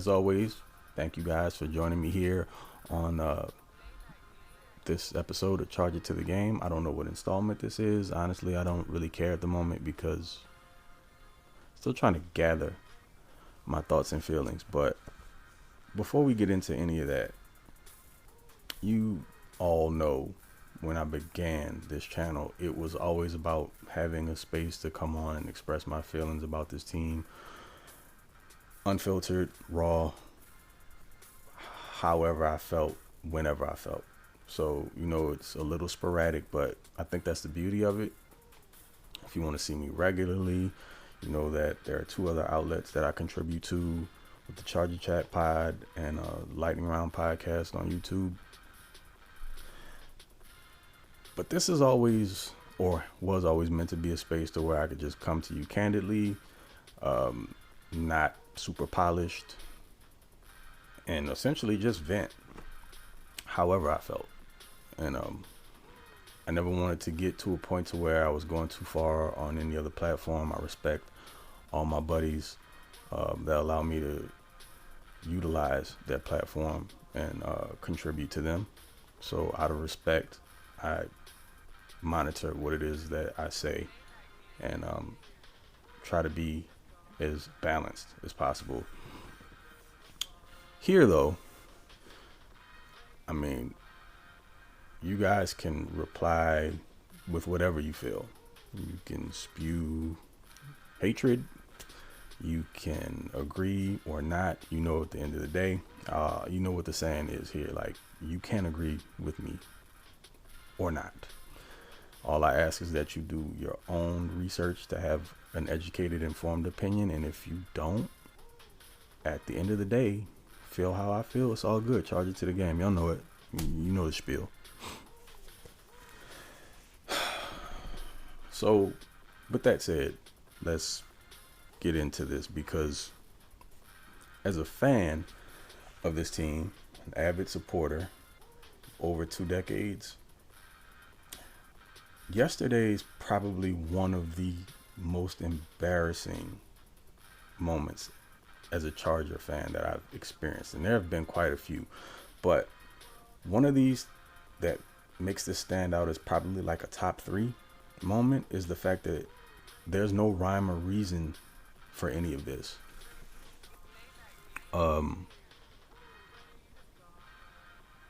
as always, thank you guys for joining me here on this episode of Charge It to the Game. I don't know what installment this is. Honestly, I don't really care at the moment because I'm still trying to gather my thoughts and feelings. But before we get into any of that, you all know when I began this channel, it was always about having a space to come on and express my feelings about this team. Unfiltered, raw, however I felt, whenever I felt. So, it's a little sporadic, but I think that's the beauty of it. If you want to see me regularly, you know that there are two other outlets that I contribute to with the Charger Chat Pod and Lightning Round Podcast on YouTube. But this is always, or was always meant to be a space to where I could just come to you candidly, not super polished, and essentially just vent however I felt. And I never wanted to get to a point to where I was going too far on any other platform. I respect all my buddies that allow me to utilize that platform and contribute to them. So out of respect, I monitor what it is that I say and try to be as balanced as possible. Here, though, I mean, you guys can reply with whatever you feel. You can spew hatred. You can agree or not. At the end of the day, you know what the saying is here. Like, you can agree with me or not. All I ask is that you do your own research to have an educated, informed opinion. And if you don't, at the end of the day, feel how I feel. It's all good. Charge it to the game. Y'all know it. You know the spiel. So, with that said, let's get into this, because as a fan of this team, an avid supporter, over 2 decades, yesterday's probably one of the most embarrassing moments as a Charger fan that I've experienced. And there have been quite a few, but one of these that makes this stand out as probably like a top 3 moment is the fact that there's no rhyme or reason for any of this.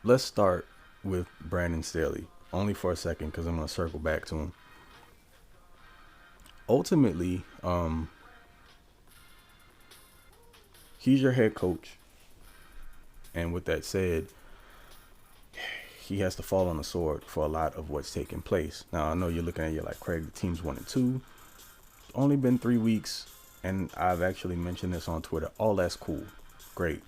Let's start with Brandon Staley, only for a second, because I'm going to circle back to him. Ultimately, he's your head coach. And with that said, he has to fall on the sword for a lot of what's taking place. Now, I know you're looking at it like, Craig, the team's 1-2. Only been 3 weeks, and I've actually mentioned this on Twitter. All that's cool. Great.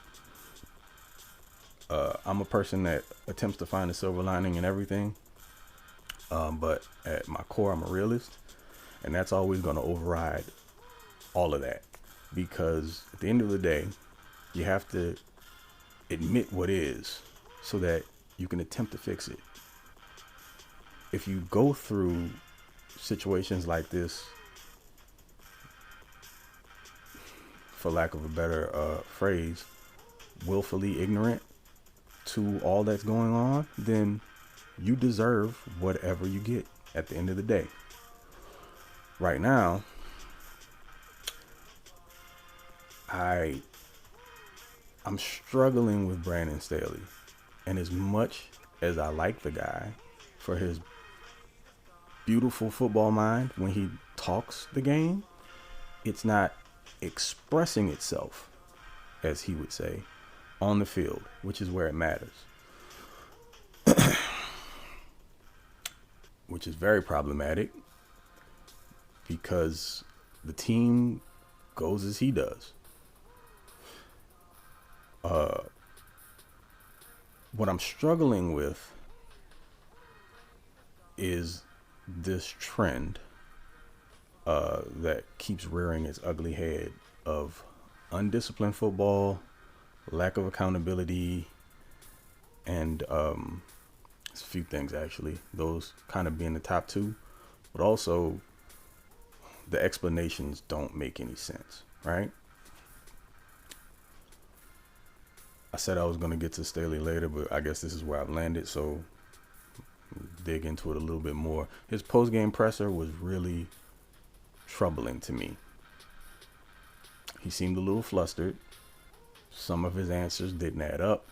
I'm a person that attempts to find a silver lining in everything. But at my core, I'm a realist. And that's always going to override all of that. Because at the end of the day, you have to admit what is so that you can attempt to fix it. If you go through situations like this, for lack of a better phrase, willfully ignorant to all that's going on, then you deserve whatever you get at the end of the day. Right now, I'm struggling with Brandon Staley. And as much as I like the guy for his beautiful football mind when he talks the game, it's not expressing itself, as he would say, on the field, which is where it matters. Which is very problematic because the team goes as he does. What I'm struggling with is this trend that keeps rearing its ugly head of undisciplined football, lack of accountability, and it's a few things actually. Those kind of being the top 2, but also the explanations don't make any sense, right? I said I was going to get to Staley later, but I guess this is where I've landed, so dig into it a little bit more. His post-game presser was really troubling to me. He seemed a little flustered. Some of his answers didn't add up,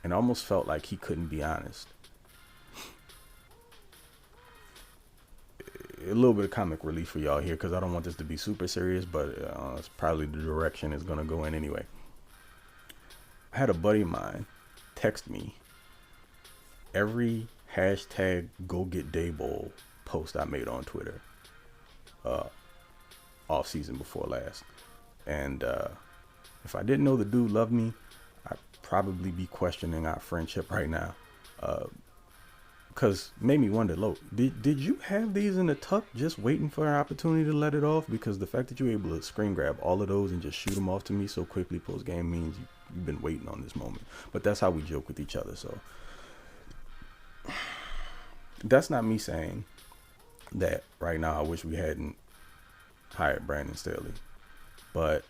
and almost felt like he couldn't be honest. A little bit of comic relief for y'all here, because I don't want this to be super serious, but it's probably the direction it's going to go in anyway. I had a buddy of mine text me every hashtag Go Get Daboll post I made on Twitter off season before last. And if I didn't know the dude loved me, I'd probably be questioning our friendship right now. Because made me wonder, Lo, did you have these in the tuck just waiting for an opportunity to let it off? Because the fact that you were able to screen grab all of those and just shoot them off to me so quickly post game means you've been waiting on this moment. But that's how we joke with each other. So that's not me saying that right now I wish we hadn't hired Brandon Staley. But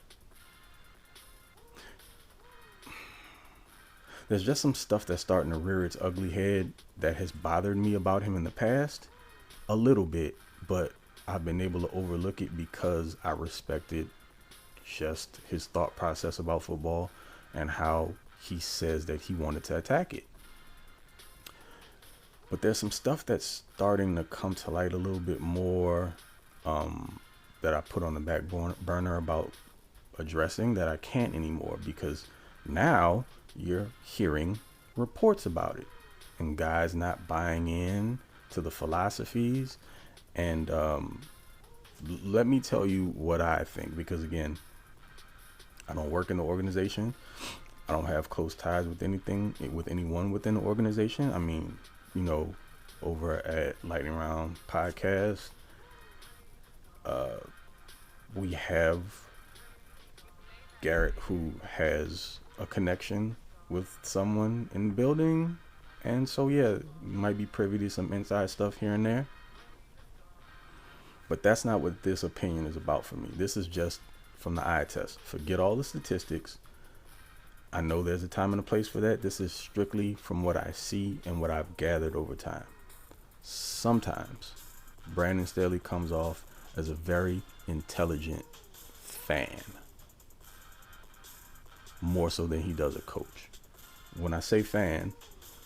there's just some stuff that's starting to rear its ugly head that has bothered me about him in the past a little bit, but I've been able to overlook it because I respected just his thought process about football and how he says that he wanted to attack it. But there's some stuff that's starting to come to light a little bit more that I put on the back burner about addressing that I can't anymore, because now you're hearing reports about it and guys not buying in to the philosophies. And let me tell you what I think, because again, I don't work in the organization. I don't have close ties with anyone within the organization. I mean, you know, over at Lightning Round Podcast, we have Garrett, who has a connection with someone in the building, and so yeah, might be privy to some inside stuff here and there. But that's not what this opinion is about for me. This is just from the eye test. Forget all the statistics. I know there's a time and a place for that. This is strictly from what I see and what I've gathered over time. Sometimes Brandon Staley comes off as a very intelligent fan, more so than he does a coach. When I say fan,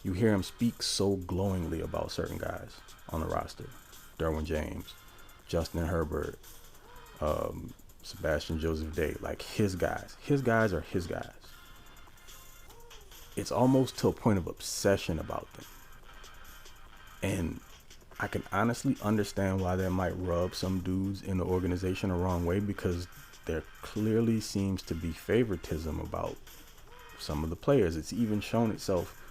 you hear him speak so glowingly about certain guys on the roster. Derwin James, Justin Herbert, Sebastian Joseph Day, like his guys. His guys are his guys. It's almost to a point of obsession about them. And I can honestly understand why that might rub some dudes in the organization the wrong way, because there clearly seems to be favoritism about some of the players. It's even shown itself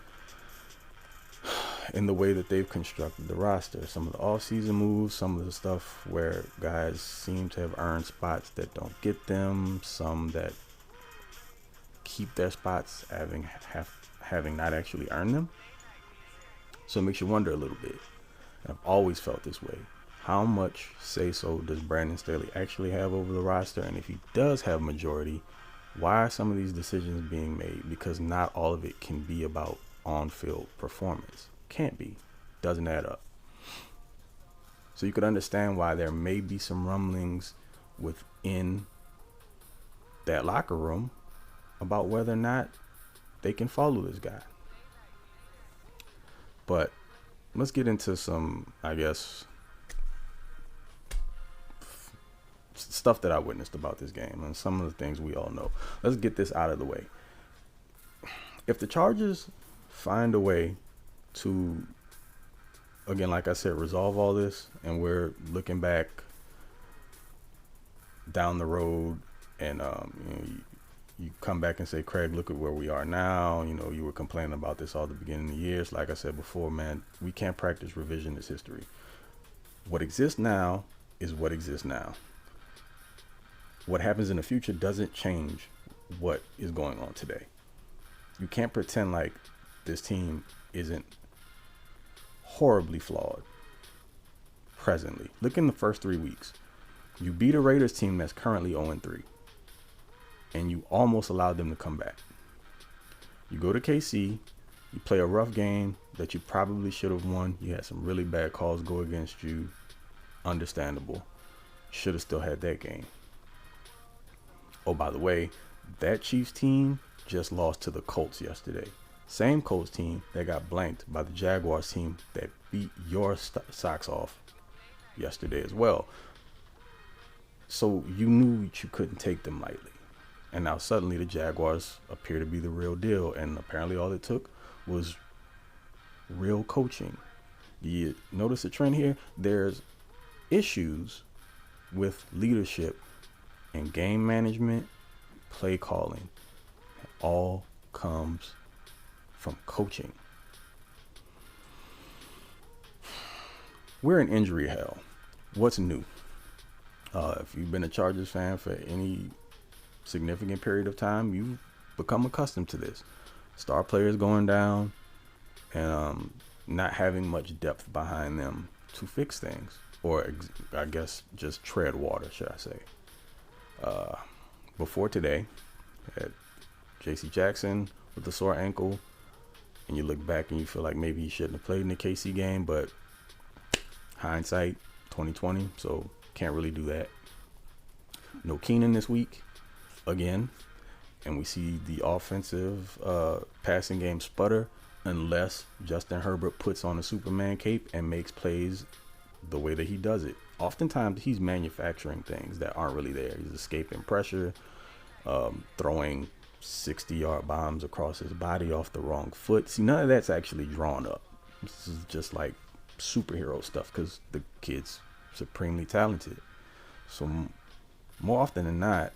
in the way that they've constructed the roster. Some of the off-season moves, some of the stuff where guys seem to have earned spots that don't get them, some that keep their spots having not actually earned them. So it makes you wonder a little bit. And I've always felt this way. How much say-so does Brandon Staley actually have over the roster? And if he does have majority, why are some of these decisions being made? Because not all of it can be about on-field performance. Can't be. Doesn't add up. So you could understand why there may be some rumblings within that locker room about whether or not they can follow this guy. But let's get into some, I guess, stuff that I witnessed about this game and some of the things we all know. Let's get this out of the way. If the Chargers find a way to, again, like I said, resolve all this, and we're looking back down the road, and you come back and say, Craig, look at where we are now. You know, you were complaining about this all the beginning of the years. Like I said before, man, we can't practice revisionist history. What exists now is what exists now. What happens in the future doesn't change what is going on today. You can't pretend like this team isn't horribly flawed presently. Look in the first 3 weeks. You beat a Raiders team that's currently 0-3. And you almost allowed them to come back. You go to KC, you play a rough game that you probably should have won. You had some really bad calls go against you. Understandable. Should have still had that game. Oh, by the way, that Chiefs team just lost to the Colts yesterday. Same Colts team that got blanked by the Jaguars team that beat your socks off yesterday as well. So you knew you couldn't take them lightly. And now suddenly the Jaguars appear to be the real deal. And apparently all it took was real coaching. You notice a trend here? There's issues with leadership and game management, play calling. It all comes from coaching. We're in injury hell. What's new? If you've been a Chargers fan for any significant period of time, you've become accustomed to this. Star players going down and not having much depth behind them to fix things. Or I guess just tread water, should I say. Before today, had J.C. Jackson with a sore ankle, and you look back and you feel like maybe he shouldn't have played in the KC game, but hindsight 2020, so can't really do that. No Keenan this week again, and we see the offensive passing game sputter unless Justin Herbert puts on a Superman cape and makes plays the way that he does it. Oftentimes he's manufacturing things that aren't really there. He's escaping pressure, throwing 60-yard bombs across his body off the wrong foot. See, none of that's actually drawn up. This is just like superhero stuff because the kid's supremely talented. So more often than not,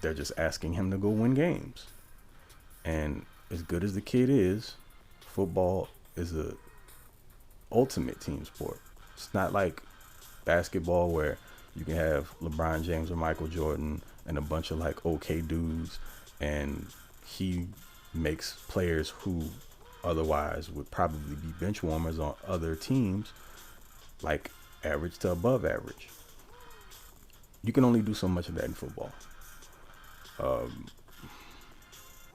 they're just asking him to go win games. And as good as the kid is, football is a ultimate team sport. It's not like basketball where you can have LeBron James or Michael Jordan and a bunch of like okay dudes, and he makes players who otherwise would probably be bench warmers on other teams like average to above average. You can only do so much of that in football.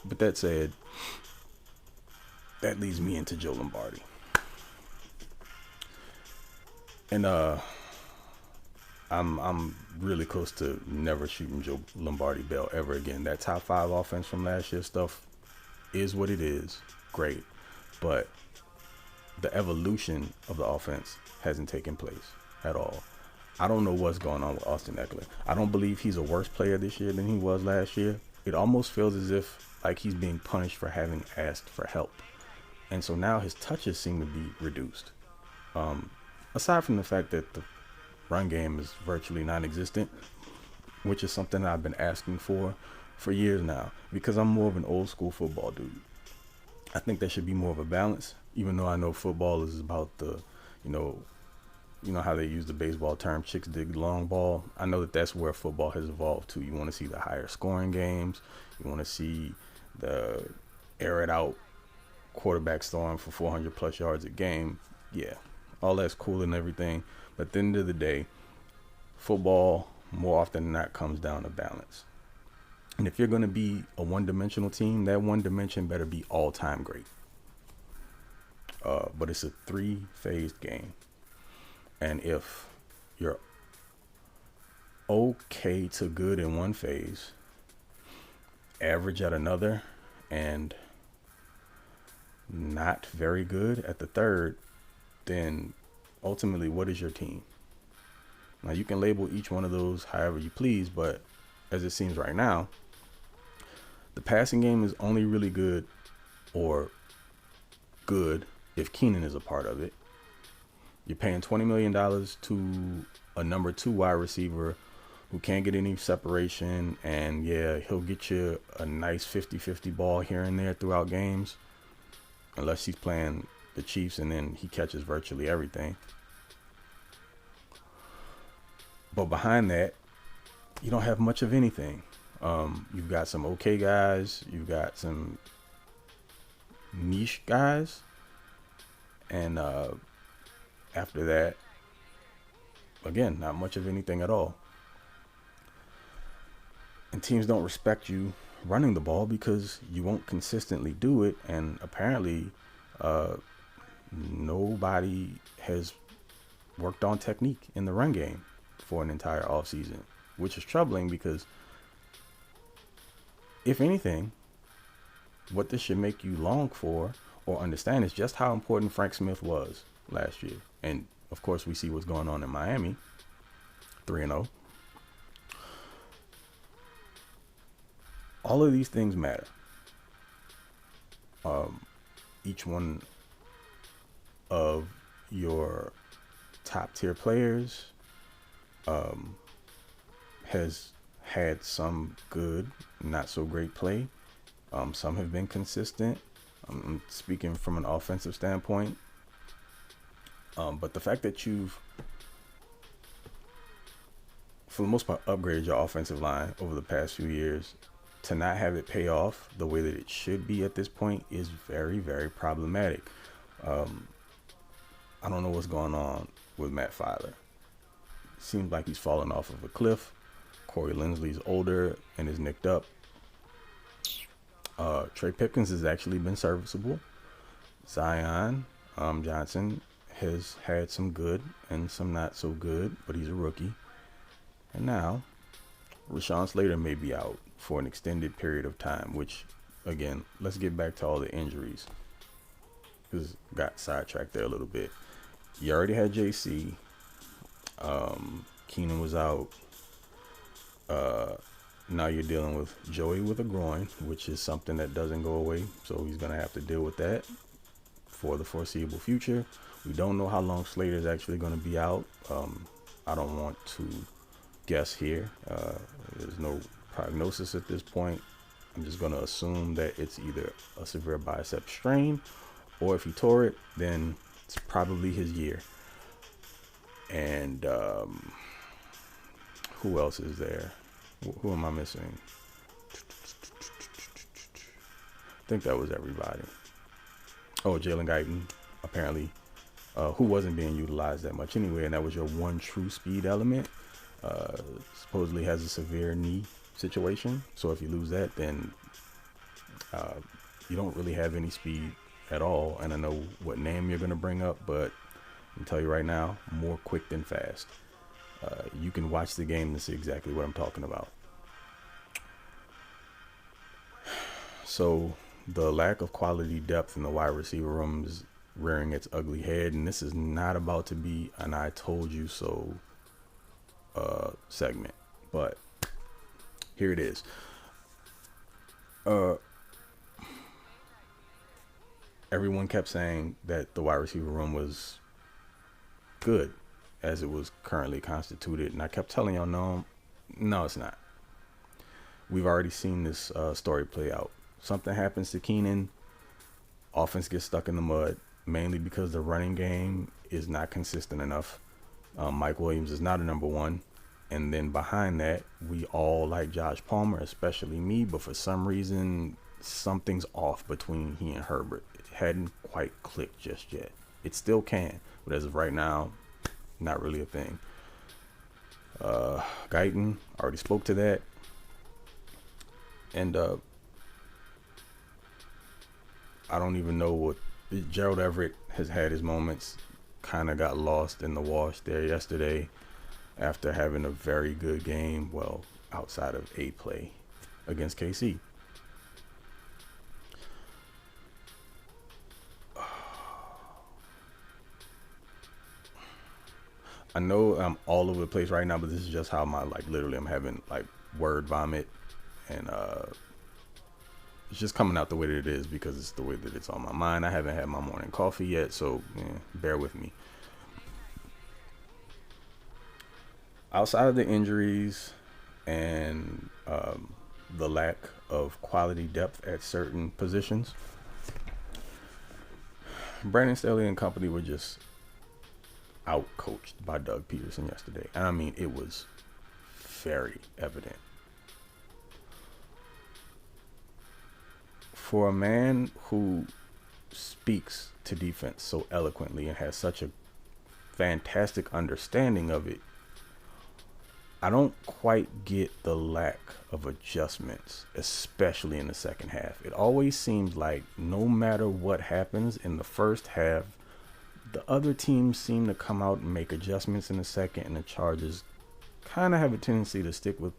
But that said, that leads me into Joe Lombardi. And I'm really close to never shooting Joe Lombardi bell ever again. That top 5 offense from last year stuff is what it is. Great. But the evolution of the offense hasn't taken place at all. I don't know what's going on with Austin Eckler. I don't believe he's a worse player this year than he was last year. It almost feels as if like he's being punished for having asked for help. And so now his touches seem to be reduced. Aside from the fact that the run game is virtually non-existent, which is something I've been asking for years now, because I'm more of an old school football dude. I think there should be more of a balance, even though I know football is about the, you know how they use the baseball term, chicks dig the long ball. I know that that's where football has evolved to. You want to see the higher scoring games. You want to see the air it out quarterbacks throwing for 400 plus yards a game. Yeah, all that's cool and everything. But at the end of the day, football more often than not comes down to balance. And if you're going to be a one-dimensional team, that one dimension better be all-time great. But it's a 3-phased game. And if you're okay to good in one phase, average at another, and not very good at the third, then ultimately, what is your team? Now, you can label each one of those however you please, but as it seems right now, the passing game is only really good or good if Keenan is a part of it. You're paying $20 million to a number 2 wide receiver who can't get any separation, and yeah, he'll get you a nice 50-50 ball here and there throughout games, unless he's playing the Chiefs and then he catches virtually everything. But behind that, you don't have much of anything. You've got some okay guys, you've got some niche guys, and after that, again, not much of anything at all. And teams don't respect you running the ball because you won't consistently do it. And apparently, uh, nobody has worked on technique in the run game for an entire offseason, which is troubling because, if anything, what this should make you long for or understand is just how important Frank Smith was last year. And of course, we see what's going on in Miami, 3-0. All of these things matter. Each one of your top tier players has had some good, not so great play. Some have been consistent. I'm speaking from an offensive standpoint. But the fact that you've, for the most part, upgraded your offensive line over the past few years, to not have it pay off the way that it should be at this point is very, very problematic. I don't know what's going on with Matt Filer. Seems like he's falling off of a cliff. Corey Linsley's older and is nicked up. Trey Pipkins has actually been serviceable. Zion Johnson has had some good and some not so good, but he's a rookie. And now, Rashawn Slater may be out for an extended period of time, which, again, let's get back to all the injuries. Because got sidetracked there a little bit. You already had JC. Keenan was out. Now you're dealing with Joey with a groin, which is something that doesn't go away. So he's going to have to deal with that for the foreseeable future. We don't know how long Slater is actually going to be out. I don't want to guess here. There's no prognosis at this point. I'm just going to assume that it's either a severe bicep strain, or if he tore it, then it's probably his year. And who else is there? Who am I missing? I think that was everybody. Oh, Jalen Guyton, apparently, who wasn't being utilized that much anyway, and that was your one true speed element. Supposedly has a severe knee situation, so if you lose that, then you don't really have any speed at all. And I know what name you're going to bring up, but I can tell you right now, more quick than fast. You can watch the game to see exactly what I'm talking about. So the lack of quality depth in the wide receiver room is rearing its ugly head, and this is not about to be an I told you so segment, but here it is. Everyone kept saying that the wide receiver room was good as it was currently constituted, and I kept telling y'all, no, it's not. We've already seen this story play out. Something happens to Keenan, offense gets stuck in the mud, mainly because the running game is not consistent enough. Mike Williams is not a number one. And then behind that, we all like Josh Palmer, especially me, but for some reason, something's off between he and Herbert. It hadn't quite clicked just yet. It still can, but as of right now, not really a thing. Guyton, already spoke to that. And I don't even know what Gerald Everett has had his moments. Kind of got lost in the wash there yesterday after having a very good game. Well, outside of a play against KC. I know I'm all over the place right now, but this is just how my, literally I'm having word vomit, and it's just coming out the way that it is because it's the way that it's on my mind. I haven't had my morning coffee yet, so bear with me. Outside of the injuries and the lack of quality depth at certain positions, Brandon Staley and company were just out-coached by Doug Peterson yesterday. And I mean, it was very evident. For a man who speaks to defense so eloquently and has such a fantastic understanding of it, I don't quite get the lack of adjustments, especially in the second half. It always seems like no matter what happens in the first half, the other teams seem to come out and make adjustments in the second, and the Chargers kind of have a tendency to stick with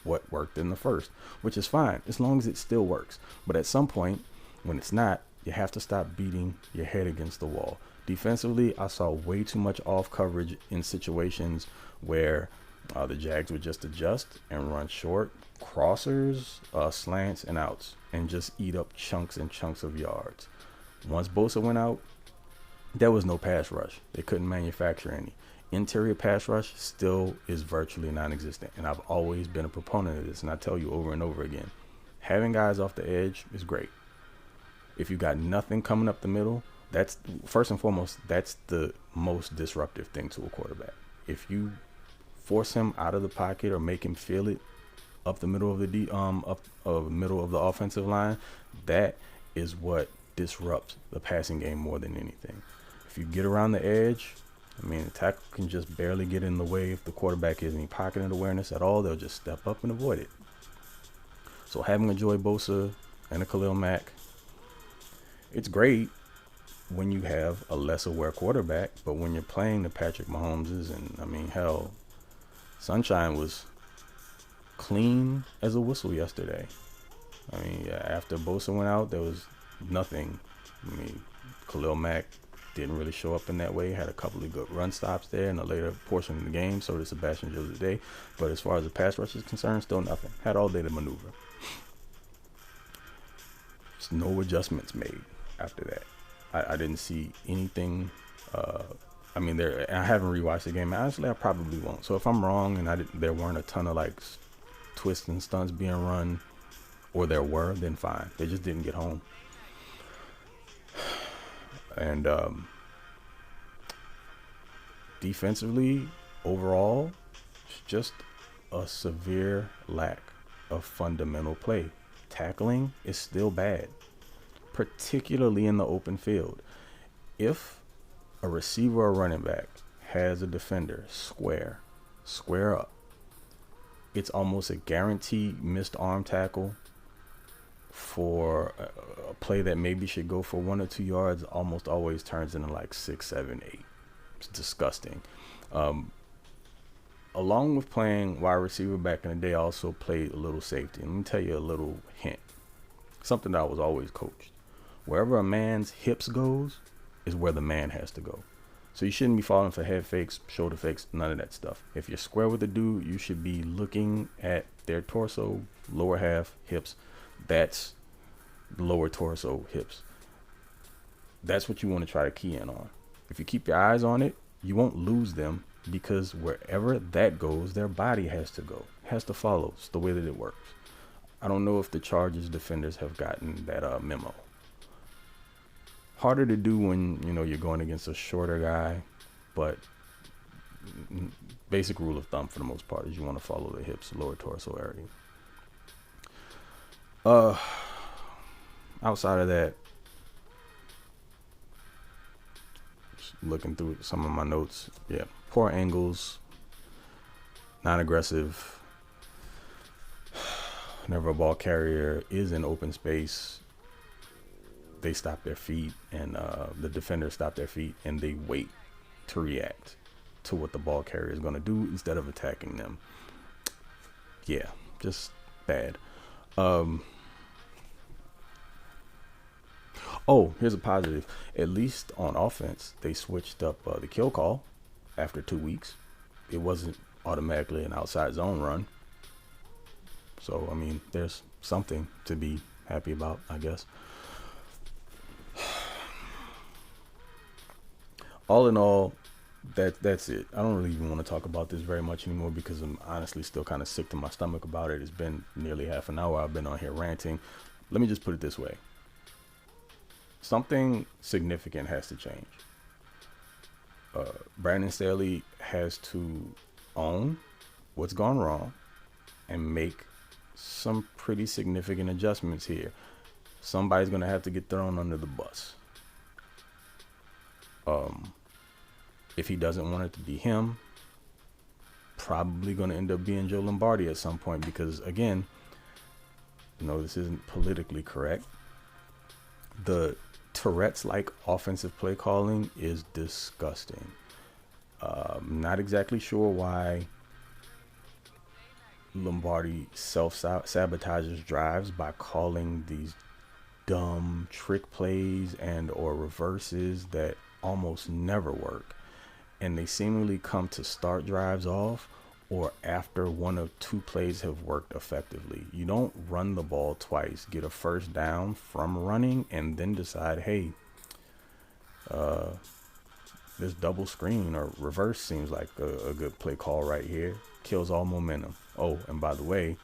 what worked in the first, which is fine as long as it still works. But at some point, when it's not, you have to stop beating your head against the wall. Defensively, I saw way too much off coverage in situations where the Jags would just adjust and run short crossers, slants, and outs, and just eat up chunks and chunks of yards. Once Bosa went out, there was no pass rush. They couldn't manufacture any. Interior pass rush still is virtually non-existent, and I've always been a proponent of this, and I tell you over and over again, having guys off the edge is great. If you got nothing coming up the middle, that's first and foremost, that's the most disruptive thing to a quarterback. If you force him out of the pocket or make him feel it up the middle of the middle of the offensive line, that is what disrupts the passing game more than anything. If you get around the edge, I mean, the tackle can just barely get in the way. If the quarterback has any pocket awareness at all, they'll just step up and avoid it. So having a Joey Bosa and a Khalil Mack, it's great when you have a less aware quarterback, but when you're playing the Patrick Mahomeses, and I mean, hell, Sunshine was clean as a whistle yesterday. I mean, after Bosa went out, there was nothing. I mean, Khalil Mack didn't really show up in that way. Had a couple of good run stops there in the later portion of the game. So did Sebastian Jones today. But as far as the pass rush is concerned, still nothing. Had all day to maneuver. Just no adjustments made after that. I didn't see anything. I mean, I haven't rewatched the game. Honestly, I probably won't. So if I'm wrong and there weren't a ton of like twists and stunts being run, or there were, then fine. They just didn't get home. And defensively, overall, it's just a severe lack of fundamental play. Tackling is still bad, particularly in the open field. If a receiver or running back has a defender square up, it's almost a guaranteed missed arm tackle for a play that maybe should go for 1 or 2 yards. Almost always turns into like 6, 7, 8. It's disgusting. Along with playing wide receiver back in the day, I also played a little safety. Let me tell you a little hint. Something that I was always coached. Wherever a man's hips goes is where the man has to go. So you shouldn't be falling for head fakes, shoulder fakes, none of that stuff. If you're square with a dude, you should be looking at their torso, lower half, hips. That's lower torso, hips. That's what you want to try to key in on. If you keep your eyes on it, you won't lose them, because wherever that goes, their body has to go, has to follow. It's the way that it works. I don't know if the Chargers defenders have gotten that memo. Harder to do when you're going against a shorter guy, but basic rule of thumb for the most part is you want to follow the hips, lower torso area. Outside of that, just looking through some of my notes, yeah, poor angles, non-aggressive. Whenever a ball carrier is in open space, they stop their feet, and the defenders stop their feet, and they wait to react to what the ball carrier is going to do instead of attacking them. Yeah, just bad. Oh, here's a positive. At least on offense, they switched up the kill call after 2 weeks. It wasn't automatically an outside zone run. So, I mean, there's something to be happy about, I guess. All in all, that's it. I don't really even want to talk about this very much anymore, because I'm honestly still kind of sick to my stomach about it. It's been nearly half an hour I've been on here ranting. Let me just put it this way. Something significant has to change. Brandon Staley has to own what's gone wrong and make some pretty significant adjustments here. Somebody's going to have to get thrown under the bus. If he doesn't want it to be him, probably going to end up being Joe Lombardi at some point, because again, this isn't politically correct. The Tourette's-like offensive play calling is disgusting. Not exactly sure why Lombardi self-sabotages drives by calling these dumb trick plays and or reverses that almost never work, and they seemingly come to start drives off or after one of two plays have worked effectively. You don't run the ball twice, get a first down from running, and then decide, hey, this double screen or reverse seems like a good play call right here. Kills all momentum. Oh, and by the way,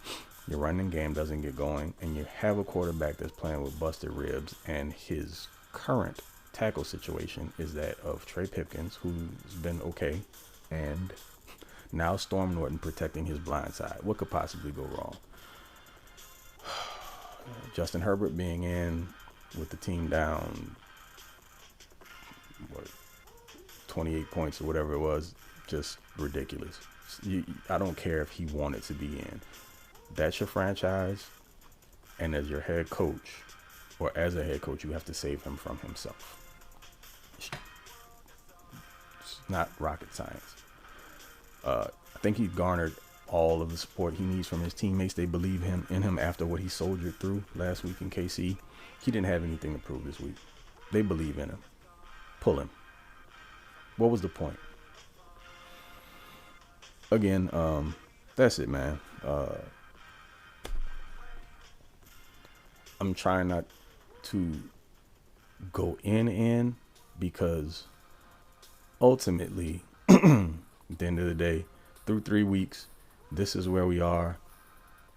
your running game doesn't get going, and you have a quarterback that's playing with busted ribs, and his current tackle situation is that of Trey Pipkins, who's been okay, and now Storm Norton protecting his blind side. What could possibly go wrong? Justin Herbert being in with the team down, 28 points or whatever it was, just ridiculous. I don't care if he wanted to be in. That's your franchise, and as your head coach, or as a head coach, you have to save him from himself. It's not rocket science. I think he garnered all of the support he needs from his teammates. They believe in him after what he soldiered through last week in KC. He didn't have anything to prove this week. They believe in him. Pull him. What was the point? Again, that's it, man. I'm trying not to go in because ultimately, at the end of the day, through 3 weeks, this is where we are.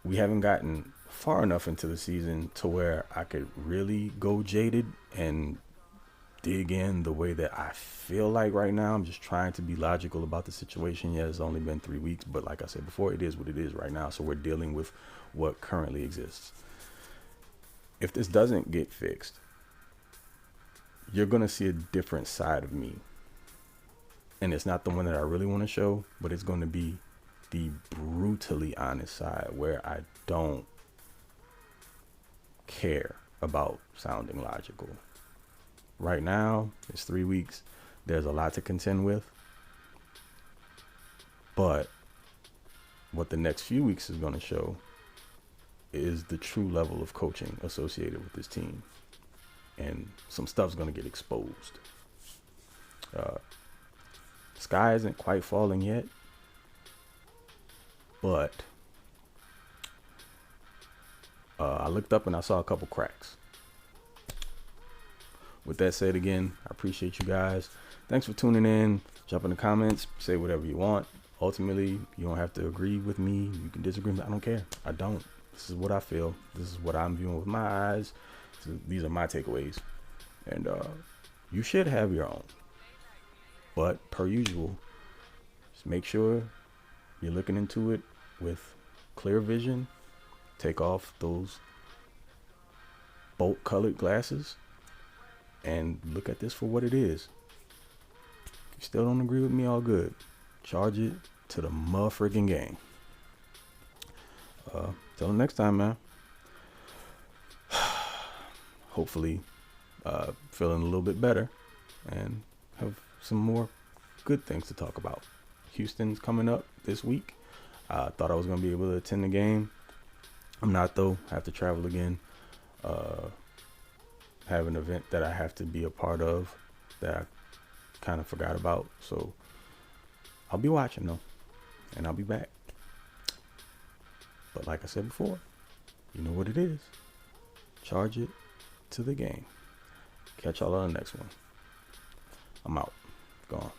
We haven't gotten far enough into the season to where I could really go jaded and dig in the way that I feel like right now. I'm just trying to be logical about the situation. Yeah, it's only been 3 weeks, but like I said before, it is what it is right now. So we're dealing with what currently exists. If this doesn't get fixed, you're going to see a different side of me. And it's not the one that I really want to show, but it's going to be the brutally honest side where I don't care about sounding logical. Right now, it's 3 weeks. There's a lot to contend with. But what the next few weeks is going to show is the true level of coaching associated with this team. And some stuff's going to get exposed. Sky isn't quite falling yet. But I looked up and I saw a couple cracks. With that said, again, I appreciate you guys. Thanks for tuning in. Jump in the comments. Say whatever you want. Ultimately, you don't have to agree with me. You can disagree. I don't care. I don't. This is what I feel. This is what I'm viewing with my eyes. So these are my takeaways. And you should have your own. But per usual, just make sure you're looking into it with clear vision. Take off those bolt colored glasses and look at this for what it is. If you still don't agree with me, all good. Charge it to the motherfucking game. Till next time, man. Hopefully feeling a little bit better and have some more good things to talk about. Houston's coming up this week. I thought I was going to be able to attend the game. I'm not, though. I have to travel again. Have an event that I have to be a part of that I kind of forgot about. So I'll be watching, though. And I'll be back. But like I said before, you know what it is. Charge it to the game. Catch y'all on the next one. I'm out. Gone.